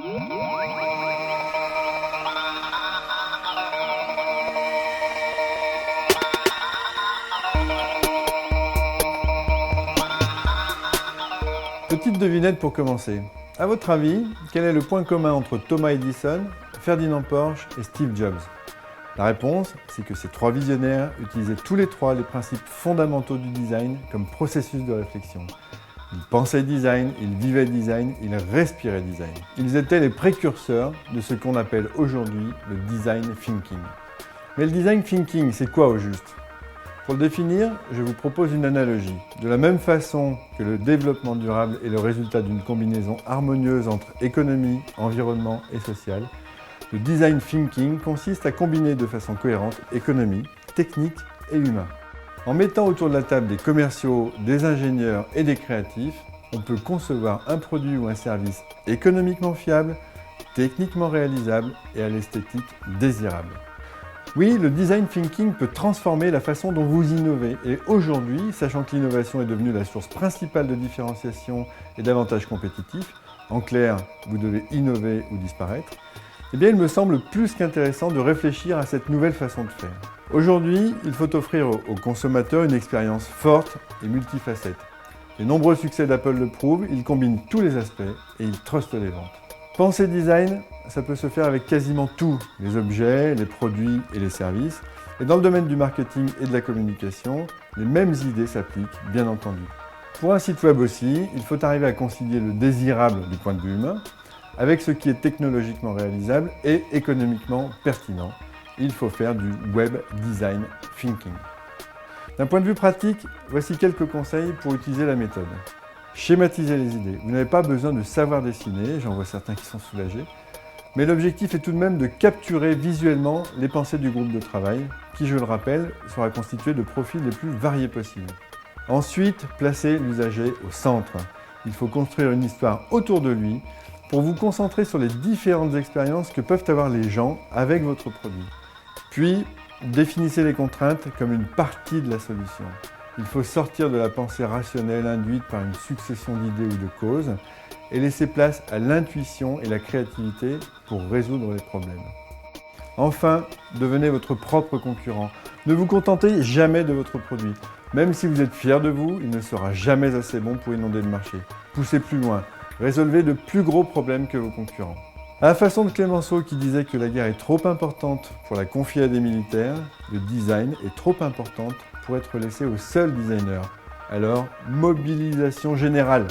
Petite devinette pour commencer. À votre avis, quel est le point commun entre Thomas Edison, Ferdinand Porsche et Steve Jobs? La réponse, c'est que ces trois visionnaires utilisaient tous les trois les principes fondamentaux du design comme processus de réflexion. Ils pensaient design, ils vivaient design, ils respiraient design. Ils étaient les précurseurs de ce qu'on appelle aujourd'hui le design thinking. Mais le design thinking, c'est quoi au juste? Pour le définir, je vous propose une analogie. De la même façon que le développement durable est le résultat d'une combinaison harmonieuse entre économie, environnement et social, le design thinking consiste à combiner de façon cohérente économie, technique et humain. En mettant autour de la table des commerciaux, des ingénieurs et des créatifs, on peut concevoir un produit ou un service économiquement fiable, techniquement réalisable et à l'esthétique désirable. Oui, le design thinking peut transformer la façon dont vous innovez et aujourd'hui, sachant que l'innovation est devenue la source principale de différenciation et d'avantages compétitifs, en clair, vous devez innover ou disparaître, eh bien il me semble plus qu'intéressant de réfléchir à cette nouvelle façon de faire. Aujourd'hui, il faut offrir aux consommateurs une expérience forte et multifacette. Les nombreux succès d'Apple le prouvent, ils combinent tous les aspects et ils trustent les ventes. Penser design, ça peut se faire avec quasiment tout, les objets, les produits et les services. Et dans le domaine du marketing et de la communication, les mêmes idées s'appliquent, bien entendu. Pour un site web aussi, il faut arriver à concilier le désirable du point de vue humain avec ce qui est technologiquement réalisable et économiquement pertinent. Il faut faire du web design thinking. D'un point de vue pratique, voici quelques conseils pour utiliser la méthode. Schématiser les idées. Vous n'avez pas besoin de savoir dessiner, j'en vois certains qui sont soulagés, mais l'objectif est tout de même de capturer visuellement les pensées du groupe de travail, qui, je le rappelle, sera constitué de profils les plus variés possibles. Ensuite, placez l'usager au centre. Il faut construire une histoire autour de lui pour vous concentrer sur les différentes expériences que peuvent avoir les gens avec votre produit. Puis, définissez les contraintes comme une partie de la solution. Il faut sortir de la pensée rationnelle induite par une succession d'idées ou de causes et laisser place à l'intuition et la créativité pour résoudre les problèmes. Enfin, devenez votre propre concurrent. Ne vous contentez jamais de votre produit. Même si vous êtes fier de vous, il ne sera jamais assez bon pour inonder le marché. Poussez plus loin, résolvez de plus gros problèmes que vos concurrents. À la façon de Clemenceau qui disait que la guerre est trop importante pour la confier à des militaires, le design est trop importante pour être laissé aux seuls designers. Alors, mobilisation générale.